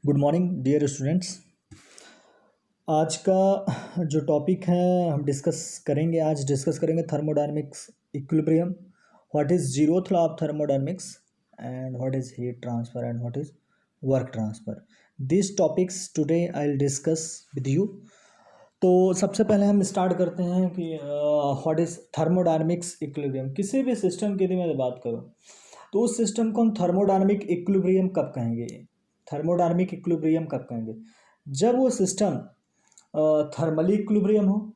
Good morning dear students. आज का जो टॉपिक है हम डिस्कस करेंगे thermodynamics equilibrium, what is zeroth law of thermodynamics and what is heat transfer and what is work transfer. This topics today I will discuss with you. तो सबसे पहले हम स्टार्ट करते हैं कि व्हाट इज़ थर्मोडायनेमिक्स इक्विलिब्रियम। किसी भी system की यदि मैं बात करूँ तो उस सिस्टम को हम थर्मोडायनेमिक इक्विलिब्रियम कब कहेंगे? थर्मोडायनेमिक इक्विलिब्रियम कब कहेंगे? जब वो सिस्टम थर्मली इक्विलिब्रियम हो,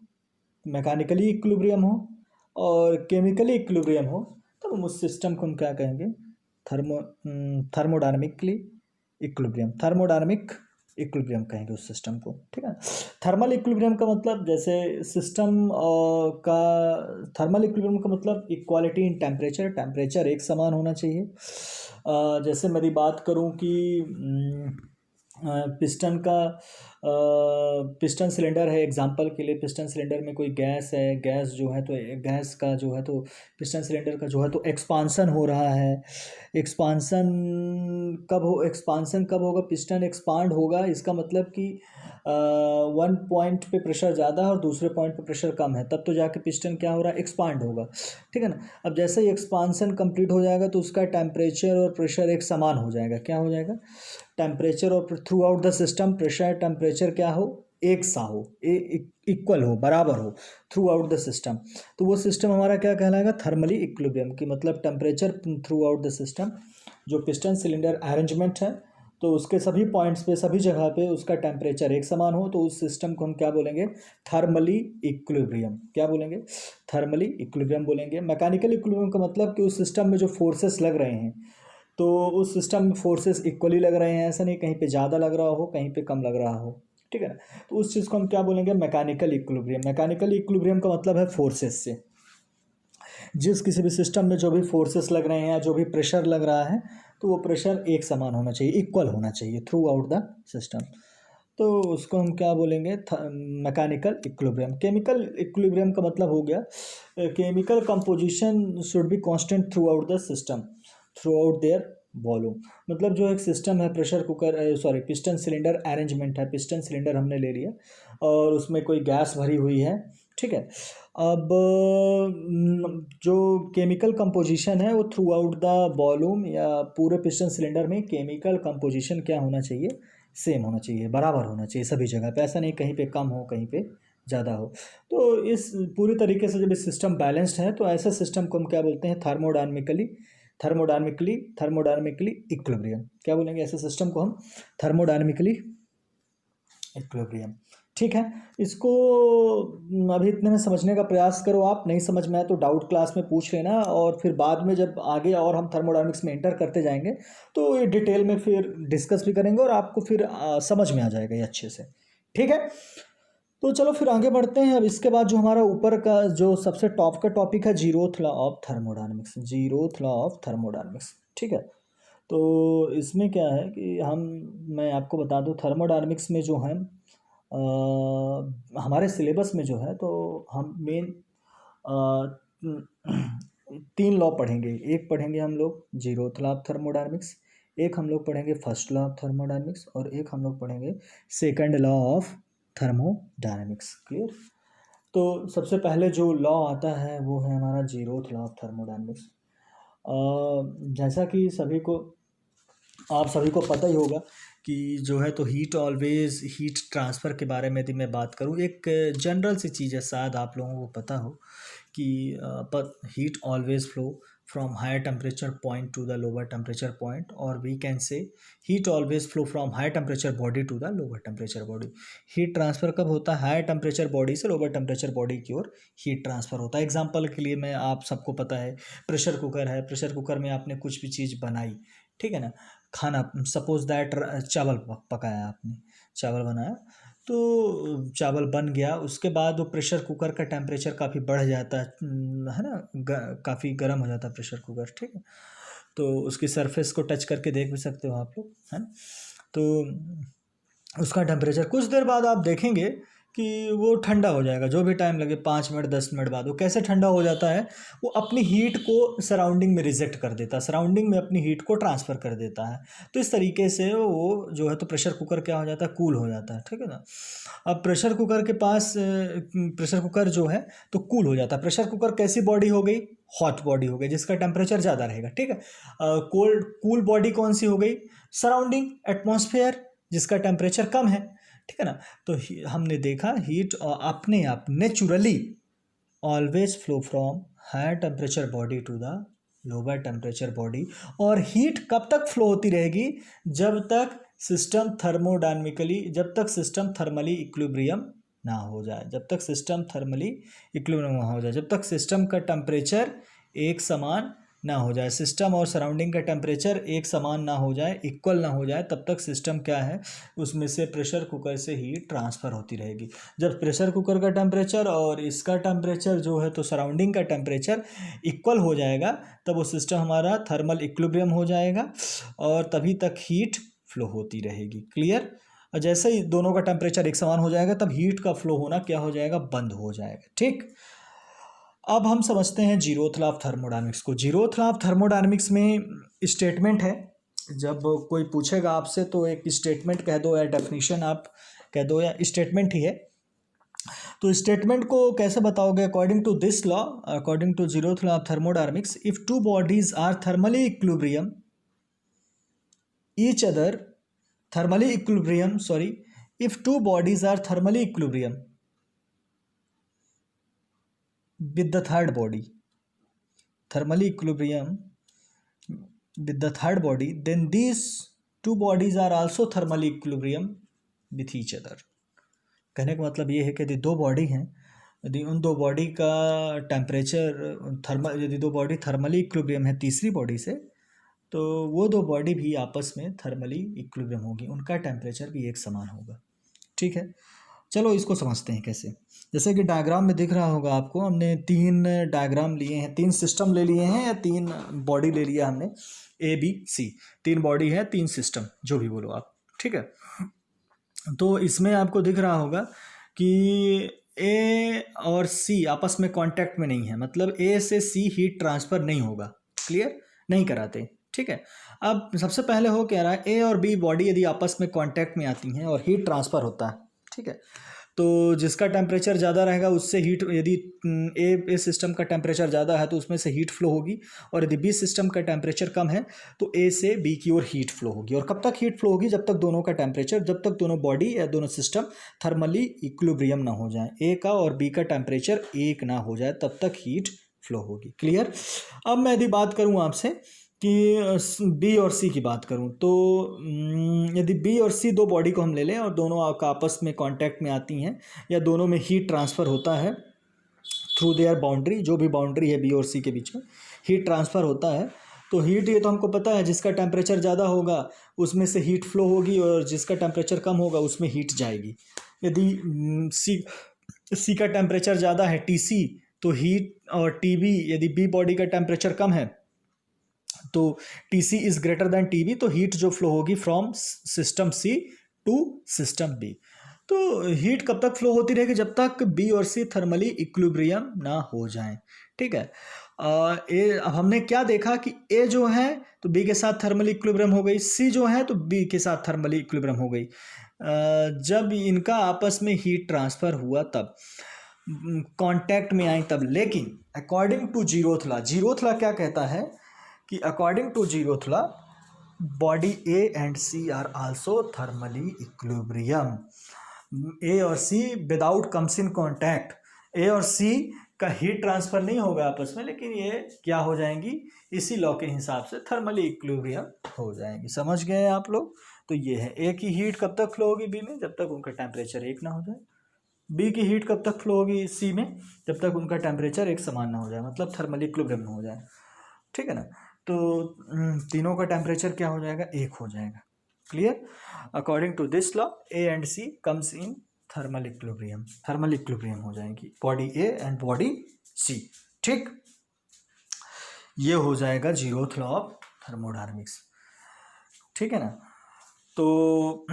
मैकेनिकली इक्विलिब्रियम हो और केमिकली इक्विलिब्रियम हो, तब हम उस सिस्टम को हम क्या कहेंगे? थर्मोडायनेमिकली इक्विलिब्रियम, थर्मोडायनेमिक इक्विलिब्रियम कहेंगे उस सिस्टम को। ठीक है। थर्मल इक्विलिब्रियम का मतलब जैसे सिस्टम का थर्मल इक्विलिब्रियम का मतलब इक्वालिटी इन टेम्परेचर, टेम्परेचर एक समान होना चाहिए। जैसे मेरी बात करूं कि पिस्टन का पिस्टन सिलेंडर है, एग्जांपल के लिए पिस्टन सिलेंडर में कोई गैस है, गैस जो है तो गैस का जो है तो पिस्टन सिलेंडर का जो है तो एक्सपांसन हो रहा है। एक्सपांसन कब होगा? पिस्टन एक्सपांड होगा, इसका मतलब कि वन पॉइंट पे प्रेशर ज़्यादा है और दूसरे पॉइंट पे प्रेशर कम है, तब तो जाके पिस्टन क्या हो रहा है? एक्सपांड होगा। ठीक है ना। अब जैसे ही एक्सपांसन कंप्लीट हो जाएगा तो उसका टेम्परेचर और प्रेशर एक समान हो जाएगा। क्या हो जाएगा? टेम्परेचर और through out the system pressure temperature क्या हो? एक सा हो, इक्वल हो, बराबर हो थ्रू आउट द सिस्टम। तो वो सिस्टम हमारा क्या कहलाएगा? थर्मली इक्विलिब्रियम की मतलब temperature through out the system, जो पिस्टन सिलेंडर अरेंजमेंट है तो उसके सभी पॉइंट्स पे, सभी जगह पे उसका टेम्परेचर एक समान हो, तो उस सिस्टम को हम क्या बोलेंगे? Thermally equilibrium. क्या बोलेंगे? थर्मली इक्विलिब्रियम बोलेंगे। मैकेनिकल इक्विलिब्रियम का मतलब कि उस सिस्टम में जो फोर्सेस लग रहे हैं तो उस सिस्टम में फोर्सेस इक्वली लग रहे हैं, ऐसा नहीं कहीं पे ज़्यादा लग रहा हो, कहीं पे कम लग रहा हो। ठीक है ना। तो उस चीज़ को हम क्या बोलेंगे? Mechanical equilibrium. मैकेनिकल इक्विलिब्रियम का मतलब है फोर्सेस से, जिस किसी भी सिस्टम में जो भी फोर्सेस लग रहे हैं, जो भी प्रेशर लग रहा है, तो वो प्रेशर एक समान होना चाहिए, इक्वल होना चाहिए थ्रू आउट द सिस्टम। तो उसको हम क्या बोलेंगे? Mechanical equilibrium. केमिकल इक्विलिब्रियम का मतलब हो गया chemical composition should be constant through out the system, through out there volume. मतलब जो एक सिस्टम है, pressure cooker, sorry piston cylinder arrangement है, पिस्टन सिलेंडर हमने ले लिया और उसमें कोई गैस भरी हुई है। ठीक है। अब जो केमिकल कंपोजिशन है वो थ्रू आउट द वॉल्यूम या पूरे पिस्टन सिलेंडर में केमिकल कंपोजिशन क्या होना चाहिए? सेम होना चाहिए, बराबर होना चाहिए सभी जगह पे, ऐसा नहीं कहीं पे कम हो कहीं पे ज़्यादा हो। तो इस पूरी तरीके से जब इस सिस्टम बैलेंस्ड है तो ऐसे सिस्टम को हम क्या बोलते हैं? Thermodynamically equilibrium. क्या बोलेंगे? ऐसे सिस्टम को हम थर्मोडायनेमिकली इक्विलिब्रियम। ठीक है। इसको अभी इतने में समझने का प्रयास करो। आप नहीं समझ में आए तो डाउट क्लास में पूछ लेना, और फिर बाद में जब आगे और हम थर्मोडायनेमिक्स में एंटर करते जाएंगे तो ये डिटेल में फिर डिस्कस भी करेंगे और आपको फिर समझ में आ जाएगा ये अच्छे से। ठीक है। तो चलो फिर आगे बढ़ते हैं। अब इसके बाद जो हमारा ऊपर का जो सबसे टॉप का टॉपिक है, zeroth law of thermodynamics, zeroth law of thermodynamics. ठीक है। तो इसमें क्या है कि मैं आपको बता दूं, थर्मोडायनेमिक्स में जो है हमारे सिलेबस में जो है तो हम मेन तीन लॉ पढ़ेंगे। एक पढ़ेंगे हम लोग जीरोथ लॉ ऑफ थर्मोडायनेमिक्स, एक हम लोग पढ़ेंगे फर्स्ट लॉ ऑफ थर्मोडायनेमिक्स और एक हम लोग पढ़ेंगे second law of thermodynamics. Clear? तो सबसे पहले जो लॉ आता है वो है हमारा जीरोथ लॉ ऑफ थर्मोडायनेमिक्स। जैसा कि आप सभी को पता ही होगा कि जो है तो हीट ट्रांसफ़र के बारे में यदि मैं बात करूँ, एक जनरल सी चीज़ है, शायद आप लोगों को पता हो कि पर heat always flow from higher temperature point to the lower temperature point, और we can say heat always flow from higher temperature body to the lower temperature body. Heat transfer कब होता है? हायर टेम्परेचर बॉडी से lower temperature body की ओर heat transfer होता है। Example के लिए मैं, आप सबको पता है प्रेशर कुकर है, प्रेशर कुकर में आपने कुछ भी चीज़ बनाई, ठीक है ना, खाना, सपोज दैट चावल पकाया आपने, चावल बनाया, तो चावल बन गया, उसके बाद वो प्रेशर कुकर का टेम्परेचर काफ़ी बढ़ जाता है ना, काफ़ी गर्म हो जाता है प्रेशर कुकर। ठीक है। तो उसकी सरफेस को टच करके देख भी सकते हो आप लोग, है ना। तो उसका टेम्परेचर कुछ देर बाद आप देखेंगे कि वो ठंडा हो जाएगा, जो भी टाइम लगे 5 मिनट 10 मिनट बाद। वो कैसे ठंडा हो जाता है, वो अपनी हीट को सराउंडिंग में रिजेक्ट कर देता है, सराउंडिंग में अपनी हीट को ट्रांसफ़र कर देता है। तो इस तरीके से वो जो है तो प्रेशर कुकर क्या हो जाता है, कूल हो जाता है, ठीक है ना। अब प्रेशर कुकर के पास प्रेशर कुकर जो है तो कूल हो जाता है। प्रेशर कुकर कैसी बॉडी हो गई, हॉट बॉडी हो गई जिसका टेम्परेचर ज़्यादा रहेगा, ठीक है। कोल्ड कूल बॉडी कौन सी हो गई, सराउंडिंग एटमॉस्फेयर जिसका टेम्परेचर कम है, ठीक है ना। तो हमने देखा हीट अपने आप naturally always flow from higher temperature body to the lower temperature body. और हीट कब तक फ्लो होती रहेगी, जब तक सिस्टम थर्मोडायनेमिकली, जब तक सिस्टम थर्मली इक्विलिब्रियम ना हो जाए, जब तक सिस्टम थर्मली इक्विलिब्रियम ना हो जाए, जब तक सिस्टम का टेम्परेचर एक समान ना हो जाए, सिस्टम और सराउंडिंग का टेम्परेचर एक समान ना हो जाए, इक्वल ना हो जाए, तब तक सिस्टम क्या है, उसमें से प्रेशर कुकर से हीट ट्रांसफ़र होती रहेगी। जब प्रेशर कुकर का टेम्परेचर और इसका टेम्परेचर जो है तो सराउंडिंग का टेम्परेचर इक्वल हो जाएगा, तब वो सिस्टम हमारा थर्मल इक्विलिब्रियम हो जाएगा और तभी तक हीट फ्लो होती रहेगी। क्लियर। और जैसे ही दोनों का टेम्परेचर एक समान हो जाएगा तब हीट का फ्लो होना क्या हो जाएगा, बंद हो जाएगा, ठीक। अब हम समझते हैं जीरोथ लॉ ऑफ थर्मोडायनेमिक्स को। जीरोथ लॉ ऑफ थर्मोडायनेमिक्स में स्टेटमेंट है, जब कोई पूछेगा आपसे तो एक स्टेटमेंट कह दो या डेफिनेशन आप कह दो या स्टेटमेंट ही है। तो स्टेटमेंट को कैसे बताओगे, according to this law, according to zeroth law of thermodynamics, if two bodies are thermally equilibrium each other thermally equilibrium sorry if two bodies are thermally equilibrium with the third body, thermally equilibrium with the third body, then these two bodies are also thermally equilibrium with each other। कहने का मतलब ये है कि यदि दो body हैं, यदि उन दो बॉडी का टेम्परेचर थर्मल, यदि दो बॉडी थर्मली इक्विलिब्रियम है तीसरी बॉडी से, तो वो दो बॉडी भी आपस में थर्मली इक्विलिब्रियम होगी, उनका टेम्परेचर भी एक समान होगा, ठीक है। चलो इसको समझते हैं कैसे। जैसे कि डायग्राम में दिख रहा होगा आपको, हमने तीन डायग्राम लिए हैं, तीन सिस्टम ले लिए हैं या तीन बॉडी ले लिया हमने, ए बी सी, तीन बॉडी है तीन सिस्टम, जो भी बोलो आप, ठीक है। तो इसमें आपको दिख रहा होगा कि ए और सी आपस में कांटेक्ट में नहीं है, मतलब ए से सी हीट ट्रांसफ़र नहीं होगा, क्लियर, नहीं कराते, ठीक है। अब सबसे पहले हो क्या रहा है, ए और बी बॉडी यदि आपस में कांटेक्ट में आती हैं और हीट ट्रांसफ़र होता है, ठीक है। तो जिसका टेम्परेचर ज़्यादा रहेगा उससे हीट, यदि ए सिस्टम का टेम्परेचर ज़्यादा है तो उसमें से हीट फ्लो होगी, और यदि बी सिस्टम का टेम्परेचर कम है तो ए से बी की ओर हीट फ्लो होगी। और कब तक हीट फ्लो होगी, जब तक दोनों का टेम्परेचर, जब तक दोनों बॉडी या दोनों सिस्टम थर्मली इक्विलिब्रियम ना हो जाए, ए का और बी का टेम्परेचर एक ना हो जाए, तब तक हीट फ्लो होगी, क्लियर। अब मैं यदि बात करूँ आपसे कि बी और सी की बात करूं, तो यदि बी और सी दो बॉडी को हम ले लें और दोनों आपस में कांटेक्ट में आती हैं या दोनों में हीट ट्रांसफ़र होता है थ्रू देयर बाउंड्री, जो भी बाउंड्री है बी और सी के बीच में हीट ट्रांसफ़र होता है, तो हीट, ये तो हमको पता है, जिसका टेम्परेचर ज़्यादा होगा उसमें से हीट फ्लो होगी और जिसका टेम्परेचर कम होगा उसमें हीट जाएगी। यदि सी का टेम्परेचर ज़्यादा है टी सी, तो हीट, और टी बी, यदि बी बॉडी का टेम्परेचर कम है तो T C is greater than T B, तो हीट जो फ्लो होगी from system C to system B. तो हीट कब तक फ्लो होती रहेगी, जब तक बी और सी थर्मली इक्विलिब्रियम ना हो जाएं, ठीक है। ए, अब हमने क्या देखा कि ए जो है तो बी के साथ थर्मली इक्विलिब्रियम हो गई, सी जो है तो बी के साथ थर्मली इक्विलिब्रियम हो गई। जब इनका आपस में हीट ट्रांसफ़र हुआ तब कांटेक्ट में आई तब, लेकिन according to zeroth law, zeroth law क्या कहता है कि according to zeroth law body A and C are also thermally equilibrium. A और C without comes in contact, A और सी का हीट ट्रांसफ़र नहीं होगा आपस में, लेकिन ये क्या हो जाएंगी, इसी लॉ के हिसाब से थर्मली इक्विलिब्रियम हो जाएंगी। समझ गए आप लोग। तो ये है, ए की हीट कब तक फ्लो होगी बी में, जब तक उनका टेम्परेचर एक ना हो जाए। बी की हीट कब तक फ्लो होगी सी में, जब तक उनका टेम्परेचर एक समान ना हो जाए, मतलब थर्मली इक्विलिब्रियम ना हो जाए, ठीक है ना। तो तीनों का टेम्परेचर क्या हो जाएगा, एक हो जाएगा, clear. According to this law A and C comes in thermal equilibrium, thermal equilibrium हो जाएंगी body A and body C, ठीक। ये हो जाएगा जीरोथ लॉ ऑफ थर्मोडायनेमिक्स, ठीक है ना। तो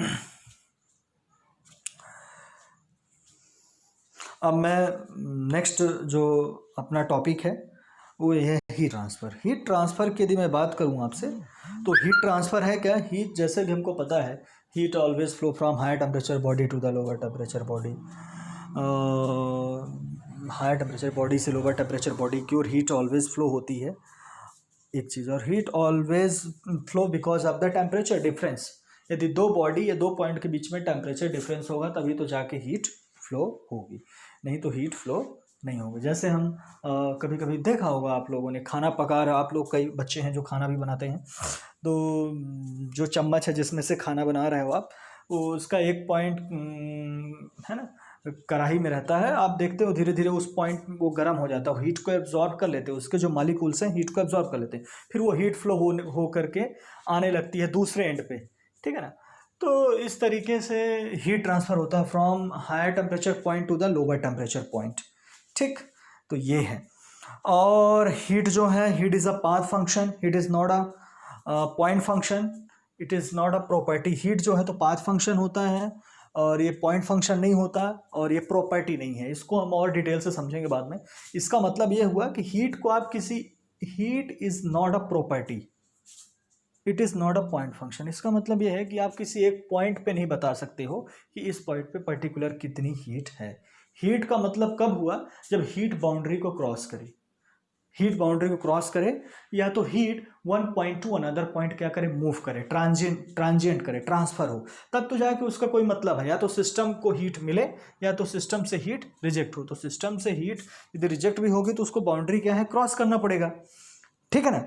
अब मैं नेक्स्ट जो अपना टॉपिक है वो ये है हीट ट्रांसफ़र। हीट ट्रांसफ़र की यदि मैं बात करूँ आपसे, तो हीट ट्रांसफ़र है क्या? हीट, जैसे कि हमको पता है, heat always flow from high temperature body to the lower temperature body. High temperature body से लोअर टेम्परेचर बॉडी की ओर हीट ऑलवेज फ्लो होती है, एक चीज़। और heat always flow because of the temperature difference. यदि दो बॉडी या दो पॉइंट के बीच में टेम्परेचर डिफरेंस होगा तभी तो जाके हीट फ्लो होगी, नहीं तो हीट फ्लो नहीं होगी। जैसे हम कभी कभी देखा होगा आप लोगों ने, खाना पका रहा, आप लोग कई बच्चे हैं जो खाना भी बनाते हैं, तो जो चम्मच है जिसमें से खाना बना रहे हो आप, वो उसका एक पॉइंट है ना, कढ़ाई में रहता है। आप देखते हो धीरे धीरे उस पॉइंट वो गर्म हो जाता है, हीट को एब्जॉर्ब कर लेते हैं, उसके जो मॉलिक्यूल्स हैं हीट को एब्जॉर्ब कर लेते हैं, फिर वो हीट फ्लो हो करके आने लगती है दूसरे एंड पे, ठीक है ना। तो इस तरीके से हीट ट्रांसफ़र होता है from higher temperature point to the lower temperature point, ठीक। तो ये है। और हीट जो है, heat is a path function, heat is not a point function, it is not a property. Heat जो है तो पाथ फंक्शन होता है और ये पॉइंट फंक्शन नहीं होता, और ये प्रॉपर्टी नहीं है। इसको हम और डिटेल से समझेंगे बाद में। इसका मतलब ये हुआ कि हीट को आप किसी, heat is not a property, it is not a point function. इसका मतलब ये है कि आप किसी एक पॉइंट पे नहीं बता सकते हो कि इस पॉइंट पे पर्टिकुलर कितनी हीट है। हीट का मतलब कब हुआ? जब हीट बाउंड्री को क्रॉस करे, हीट बाउंड्री को क्रॉस करे, या तो heat one point to another point क्या करे, मूव करे, ट्रांजिएंट करे, ट्रांसफर हो, तब तो जाके उसका कोई मतलब है। या तो सिस्टम को हीट मिले या तो सिस्टम से हीट रिजेक्ट हो। तो सिस्टम से हीट यदि रिजेक्ट भी होगी तो उसको बाउंड्री क्या है, क्रॉस करना पड़ेगा, ठीक है ना।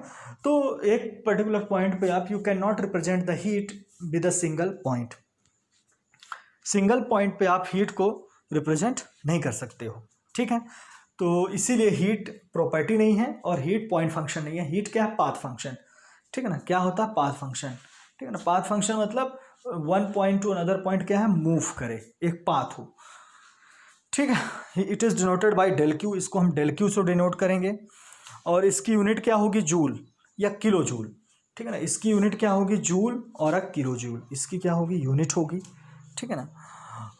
तो एक पर्टिकुलर पॉइंट पे आप, you can not represent the heat with a single point. Single point पे आप हीट को रिप्रेजेंट नहीं कर सकते हो, ठीक है। तो इसीलिए हीट प्रॉपर्टी नहीं है और हीट पॉइंट फंक्शन नहीं है। हीट क्या है? पाथ फंक्शन, ठीक है ना। क्या होता है? पाथ फंक्शन, ठीक है ना। पाथ फंक्शन मतलब one point to another point क्या है, मूव करे, एक पाथ हो, ठीक है। It is denoted by del Q, इसको हम डेल क्यू से डिनोट करेंगे। और इसकी यूनिट क्या होगी? जूल या किलो जूल, ठीक है ना। इसकी यूनिट क्या होगी? जूल और अ किलो जूल, इसकी क्या होगी? यूनिट होगी, ठीक है ना।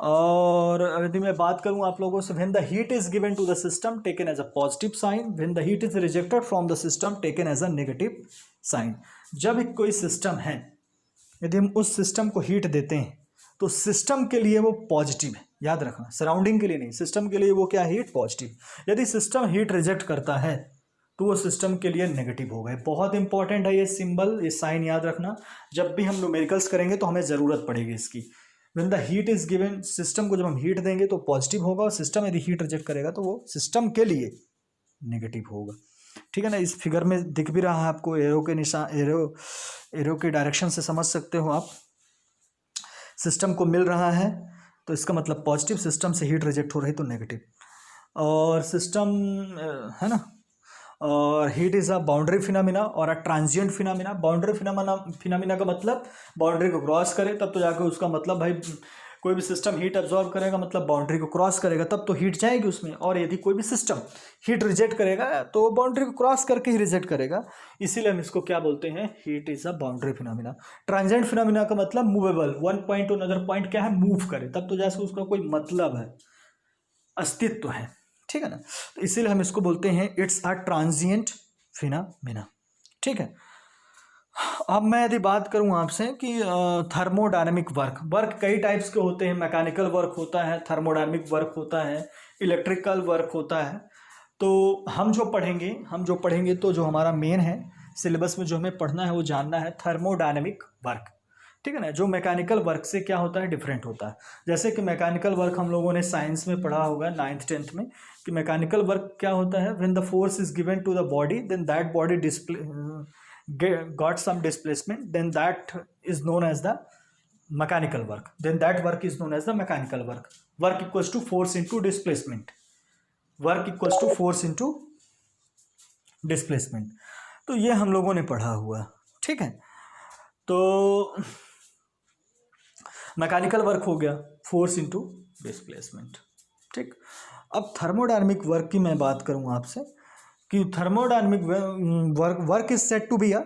और यदि मैं बात करूं आप लोगों से, when the heat is given to the system taken as a positive sign, when the heat is rejected from the system taken as a negative sign. जब एक कोई सिस्टम है, यदि हम उस सिस्टम को हीट देते हैं तो सिस्टम के लिए वो पॉजिटिव है, याद रखना, सराउंडिंग के लिए नहीं, सिस्टम के लिए वो क्या है? Heat positive. यदि सिस्टम हीट रिजेक्ट करता है तो वो सिस्टम के लिए नेगेटिव हो गए। बहुत इंपॉर्टेंट है ये सिंबल, ये साइन याद रखना। जब भी हम न्यूमेरिकल्स करेंगे तो हमें ज़रूरत पड़ेगी इसकी। When the heat is given, system को जब हम हीट देंगे तो पॉजिटिव होगा, और सिस्टम यदि हीट रिजेक्ट करेगा तो वो सिस्टम के लिए नेगेटिव होगा, ठीक है ना। इस फिगर में दिख भी रहा है आपको, एरो के निशान, एरो के डायरेक्शन से समझ सकते हो आप। सिस्टम को मिल रहा है तो इसका मतलब पॉजिटिव, सिस्टम से हीट रिजेक्ट हो रही तो नेगेटिव। और सिस्टम है ना, और heat is a boundary phenomena और अ ट्रांजिएंट फिनोमिना। बाउंड्री फिनोमिना का मतलब बाउंड्री को क्रॉस करे, तब तो जाकर उसका मतलब भाई कोई भी सिस्टम हीट एब्जॉर्ब करेगा मतलब बाउंड्री को क्रॉस करेगा, तब तो हीट जाएगी उसमें। और यदि कोई भी सिस्टम हीट रिजेक्ट करेगा तो बाउंड्री को क्रॉस करके ही रिजेक्ट करेगा, इसीलिए हम इसको क्या बोलते हैं? Heat is a boundary phenomena. Transient phenomena का मतलब movable, one point to another point क्या है, मूव करे, तब तो जैसे उसका कोई मतलब है, अस्तित्व है, ठीक है ना। तो इसीलिए हम इसको बोलते हैं इट्स अ ट्रांजिएंट फिनोमिना, ठीक है। अब मैं यदि बात करूं आपसे कि थर्मोडायनेमिक वर्क कई टाइप्स के होते हैं। मैकेनिकल वर्क होता है, थर्मोडायनेमिक वर्क होता है, इलेक्ट्रिकल वर्क होता है। तो हम जो पढ़ेंगे तो जो हमारा मेन है सिलेबस में, जो हमें पढ़ना है वो जानना है थर्मोडायनेमिक वर्क, ठीक है ना। जो मैकेनिकल वर्क से क्या होता है, डिफरेंट होता है। जैसे कि मैकेनिकल वर्क हम लोगों ने साइंस में पढ़ा होगा 9th 10th में, कि मैकेनिकल वर्क क्या होता है, when the force is given to the body then that body got some displacement, then that is known as the mechanical work, then that work is known as the mechanical work equals to force into displacement, work equals to force into displacement। तो ये हम लोगों ने पढ़ा हुआ, ठीक है। तो मैकेनिकल वर्क हो गया, फोर्स इनटू डिस्प्लेसमेंट, ठीक। अब थर्मोडायनेमिक वर्क की मैं बात करूं आपसे कि thermodynamic work is said to be a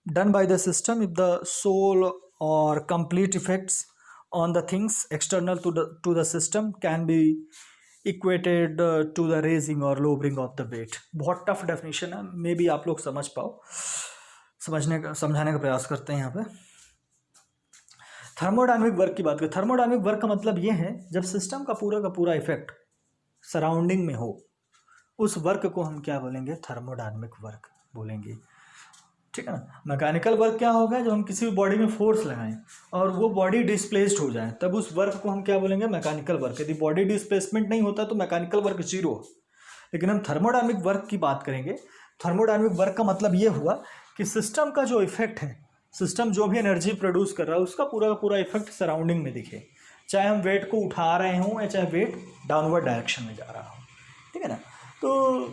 done by the system if the sole or complete effects on the things external to the system can be equated to the raising और lowering of the weight. बहुत tough definition है, may B आप लोग समझ पाओ, समझाने का प्रयास करते हैं यहाँ पे। थर्मोडायनेमिक वर्क की बात करें, थर्मोडायनेमिक वर्क का मतलब ये है जब सिस्टम का पूरा इफेक्ट सराउंडिंग में हो, उस वर्क को हम क्या बोलेंगे, थर्मोडायनेमिक वर्क बोलेंगे, ठीक है ना। मैकेनिकल वर्क क्या होगा, जब हम किसी भी बॉडी में फोर्स लगाएं और वो बॉडी डिस्प्लेस्ड हो जाए, तब उस वर्क को हम क्या बोलेंगे, मैकेनिकल वर्क। यदि बॉडी डिस्प्लेसमेंट नहीं होता तो मैकेनिकल वर्क जीरो। लेकिन हम थर्मोडायनेमिक वर्क की बात करेंगे, थर्मोडायनेमिक वर्क का मतलब ये हुआ कि सिस्टम का जो इफेक्ट है, सिस्टम जो भी एनर्जी प्रोड्यूस कर रहा है उसका पूरा इफेक्ट सराउंडिंग में दिखे, चाहे हम वेट को उठा रहे हों या चाहे वेट डाउनवर्ड डायरेक्शन में जा रहा हो, ठीक है ना। तो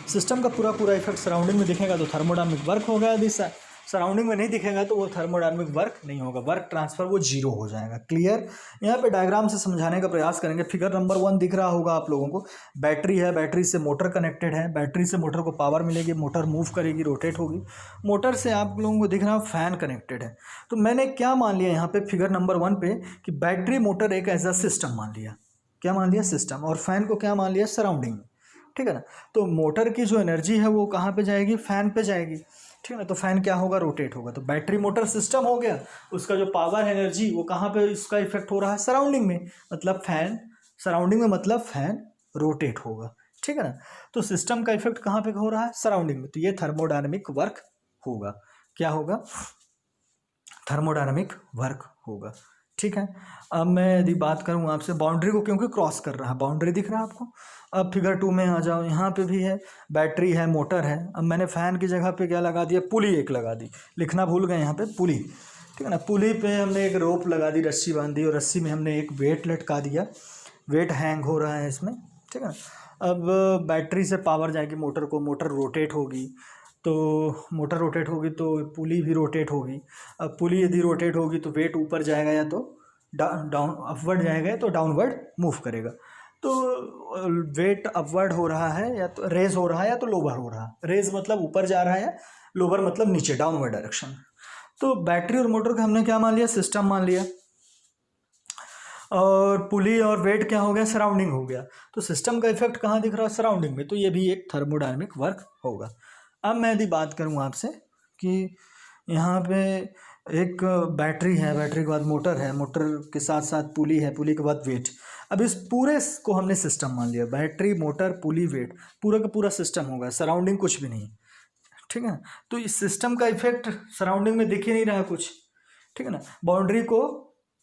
सिस्टम का पूरा इफेक्ट सराउंडिंग में दिखेगा तो थर्मोडायनेमिक वर्क होगा। यदि सराउंडिंग में नहीं दिखेगा तो वो थर्मोडायनेमिक वर्क नहीं होगा, वर्क ट्रांसफर वो जीरो हो जाएगा। क्लियर। यहाँ पे डायग्राम से समझाने का प्रयास करेंगे। फिगर नंबर 1 दिख रहा होगा आप लोगों को, बैटरी है, बैटरी से मोटर कनेक्टेड है, बैटरी से मोटर को पावर मिलेगी, मोटर मूव करेगी, रोटेट होगी। मोटर से आप लोगों को दिख रहा है फैन कनेक्टेड है। तो मैंने क्या मान लिया यहाँ पे फिगर नंबर 1 पे कि बैटरी मोटर एक एज अ सिस्टम मान लिया। क्या मान लिया, सिस्टम। और फैन को क्या मान लिया, सराउंडिंग, ठीक है ना। तो मोटर की जो एनर्जी है वो कहाँ पे जाएगी, फैन पे जाएगी, ठीक है ना। तो फैन क्या होगा, रोटेट होगा। तो बैटरी मोटर सिस्टम हो गया, उसका जो पावर एनर्जी वो कहाँ पे इसका इफेक्ट हो रहा है, सराउंडिंग में, मतलब फैन, सराउंडिंग में मतलब फैन रोटेट होगा, ठीक है ना। तो सिस्टम का इफेक्ट कहाँ पे हो रहा है, सराउंडिंग में। तो ये थर्मोडायनेमिक वर्क होगा। क्या होगा, थर्मोडायनेमिक वर्क होगा, ठीक है। अब मैं यदि बात करूँ आपसे, बाउंड्री को क्योंकि क्रॉस कर रहा है, बाउंड्री दिख रहा है आपको। अब फिगर 2 में आ जाओ, यहाँ पे भी है, बैटरी है, मोटर है। अब मैंने फैन की जगह पे क्या लगा दिया, पुली एक लगा दी, लिखना भूल गए यहाँ पे, पुली, ठीक है ना। पुली पे हमने एक रोप लगा दी, रस्सी बांध दी, और रस्सी में हमने एक वेट लटका दिया, वेट हैंग हो रहा है इसमें, ठीक है ना। अब बैटरी से पावर जाएगी मोटर को, मोटर रोटेट होगी, तो मोटर रोटेट होगी तो पुली भी रोटेट होगी। अब पुली यदि रोटेट होगी तो वेट ऊपर जाएगा या तो डाउन अपवर्ड जाएगा या तो डाउनवर्ड मूव करेगा। तो वेट अपवर्ड हो रहा है या तो रेज हो रहा है या तो लोअर हो रहा है। रेज मतलब ऊपर जा रहा है, लोअर मतलब नीचे, डाउनवर्ड डायरेक्शन। तो बैटरी और मोटर का हमने क्या मान लिया, सिस्टम मान लिया, और पुली और वेट क्या हो गया, सराउंडिंग हो गया। तो सिस्टम का इफेक्ट कहाँ दिख रहा है, सराउंडिंग में। तो ये भी एक थर्मोडायनेमिक वर्क होगा। अब मैं यदि बात करूँ आपसे कि यहाँ पे एक बैटरी है, बैटरी के बाद मोटर है, मोटर के साथ साथ पुली है, पुली के बाद वेट। अब इस पूरे को हमने सिस्टम मान लिया, बैटरी, मोटर, पुली, वेट, पूरा का पूरा सिस्टम होगा, सराउंडिंग कुछ भी नहीं, ठीक है। तो इस सिस्टम का इफेक्ट सराउंडिंग में दिख ही नहीं रहा कुछ, ठीक है ना। बाउंड्री को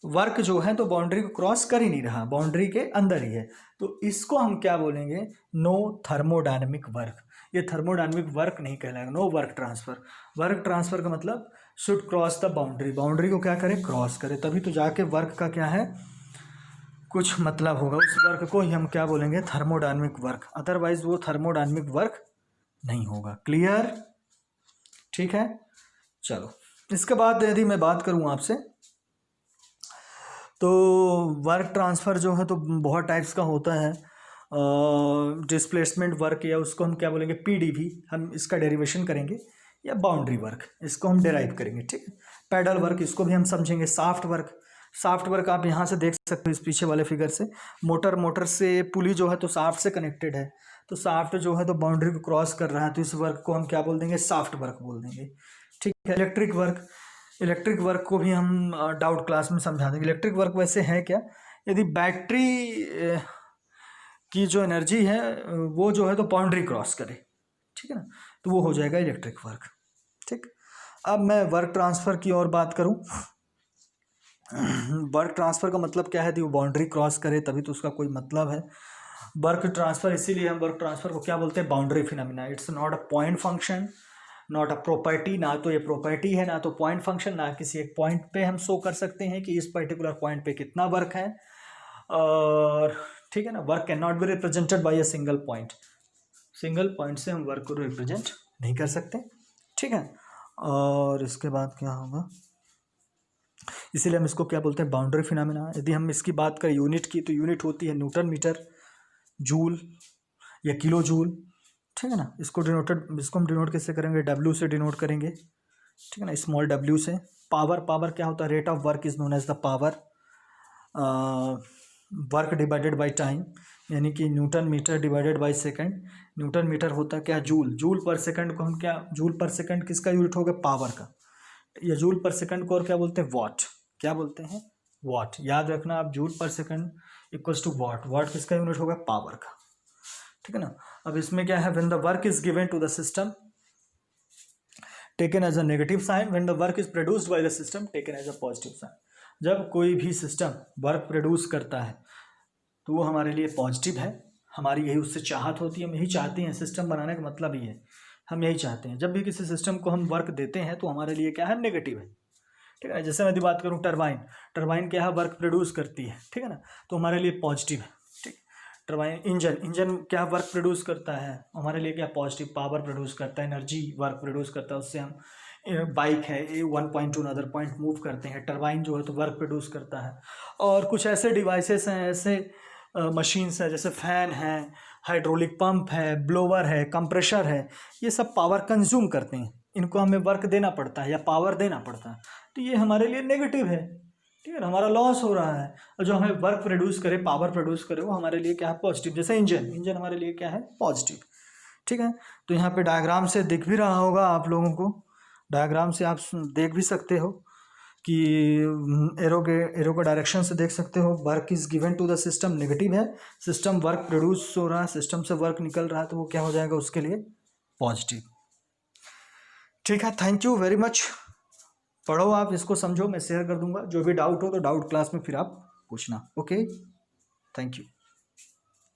वर्क जो है तो बाउंड्री को क्रॉस कर ही नहीं रहा, बाउंड्री के अंदर ही है। तो इसको हम क्या बोलेंगे, नो थर्मोडायनेमिक वर्क। ये थर्मोडायनेमिक वर्क नहीं कहलाएगा, no work transfer. Work transfer का मतलब should cross the boundary, boundary को क्या करे, क्रॉस करे, तभी तो जाके वर्क का क्या है, कुछ मतलब होगा। उस वर्क को ही हम क्या बोलेंगे, थर्मोडायनेमिक वर्क। अदरवाइज वो थर्मोडायनेमिक वर्क नहीं होगा। क्लियर, ठीक है। चलो, इसके बाद यदि मैं बात करूं आपसे, तो वर्क ट्रांसफ़र जो है तो बहुत टाइप्स का होता है। डिस्प्लेसमेंट वर्क, या उसको हम क्या बोलेंगे, पीडीवी, हम इसका डेरिवेशन करेंगे, या बाउंड्री वर्क, इसको हम डेराइव करेंगे, ठीक है। पैडल वर्क, इसको भी हम समझेंगे। सॉफ्ट वर्क, सॉफ्ट वर्क आप यहाँ से देख सकते हो इस पीछे वाले फिगर से। मोटर से पुली जो है तो सॉफ्ट से कनेक्टेड है, तो सॉफ्ट जो है तो बाउंड्री को क्रॉस कर रहा है, तो इस वर्क को हम क्या बोल देंगे, सॉफ्ट वर्क बोल देंगे, ठीक है। इलेक्ट्रिक वर्क, इलेक्ट्रिक वर्क को भी हम डाउट क्लास में समझा देंगे। इलेक्ट्रिक वर्क वैसे है क्या, यदि बैटरी की जो एनर्जी है वो जो है तो बाउंड्री क्रॉस करे, ठीक है ना, तो वो हो जाएगा इलेक्ट्रिक वर्क, ठीक। अब मैं वर्क ट्रांसफ़र की और बात करूं, वर्क ट्रांसफ़र का मतलब क्या है, यदि वो बाउंड्री क्रॉस करे तभी तो उसका कोई मतलब है। वर्क ट्रांसफ़र, इसीलिए हम वर्क ट्रांसफ़र को क्या बोलते हैं, boundary phenomena. It's not a point function, not a property, ना तो ये प्रॉपर्टी है ना तो पॉइंट फंक्शन, ना किसी एक पॉइंट पे हम शो कर सकते हैं कि इस पर्टिकुलर पॉइंट पे कितना वर्क है, और ठीक है ना। Work can not be represented by a single point, single point से हम वर्क को रिप्रेजेंट नहीं कर सकते, ठीक है। और इसके बाद क्या होगा, इसीलिए हम इसको क्या बोलते हैं, बाउंड्री फिनोमिना। यदि हम इसकी बात करें यूनिट की, तो यूनिट होती है न्यूटन मीटर, जूल या किलो जूल, ठीक है ना। इसको हम डिनोट कैसे करेंगे, डब्ल्यू से डिनोट करेंगे, ठीक है ना, स्मॉल डब्ल्यू से। पावर, पावर क्या होता है, rate of work is known as the power. Work divided by time, यानी कि newton metre divided by second. Newton metre होता क्या, जूल। जूल पर सेकंड को हम क्या, जूल पर सेकंड किसका यूनिट हो गया, पावर का। या जूल पर सेकंड को और क्या बोलते हैं, वॉट। क्या बोलते हैं, वॉट। याद रखना आप, जूल पर second equals to watt. Watt किसका यूनिट होगा, पावर का। ठीक है ना। अब इसमें क्या है, when the work is given to the system taken as a negative sign, when the work is produced by the system taken as a positive sign. जब कोई भी सिस्टम वर्क प्रोड्यूस करता है तो वो हमारे लिए पॉजिटिव है, हमारी यही उससे चाहत होती है, हम यही चाहते हैं। सिस्टम बनाने का मतलब ही है, हम यही चाहते हैं। जब भी किसी सिस्टम को हम वर्क देते हैं तो हमारे लिए क्या है, नेगेटिव है। ठीक है। जैसे मैं यदि बात करूँ टरबाइन, टरबाइन क्या है, वर्क प्रोड्यूस करती है। ठीक है ना, तो हमारे लिए पॉजिटिव है। ठीक। टरबाइन, इंजन, इंजन क्या वर्क प्रोड्यूस करता है, हमारे लिए क्या, पॉजिटिव, पावर प्रोड्यूस करता है, एनर्जी वर्क प्रोड्यूस करता है, उससे हम बाइक है a one point to another point move करते हैं। टरबाइन जो है तो वर्क प्रोड्यूस करता है। और कुछ ऐसे डिवाइसेस हैं, ऐसे मशीन्स हैं, जैसे फैन है, हाइड्रोलिक पंप है, ब्लोवर है, कंप्रेशर है, ये सब पावर कंज्यूम करते हैं। इनको हमें वर्क देना पड़ता है या पावर देना पड़ता है, तो ये हमारे लिए नेगेटिव है। ठीक है, हमारा लॉस हो रहा है। और जो हमें वर्क प्रोड्यूस करे, पावर प्रोड्यूस करे, वो हमारे लिए क्या है, पॉजिटिव। जैसे इंजन, इंजन हमारे लिए क्या है, पॉजिटिव। ठीक है। तो यहाँ पे डायग्राम से दिख भी रहा होगा आप लोगों को, डायग्राम से आप देख भी सकते हो कि एरो के डायरेक्शन से देख सकते हो। Work is given to the system, negative है। सिस्टम वर्क प्रोड्यूस हो रहा है, सिस्टम से वर्क निकल रहा है, तो वो क्या हो जाएगा उसके लिए, पॉजिटिव। ठीक है, थैंक यू वेरी मच। पढ़ो आप, इसको समझो, मैं शेयर कर दूंगा। जो भी डाउट हो तो डाउट क्लास में फिर आप पूछना। Okay, thank you.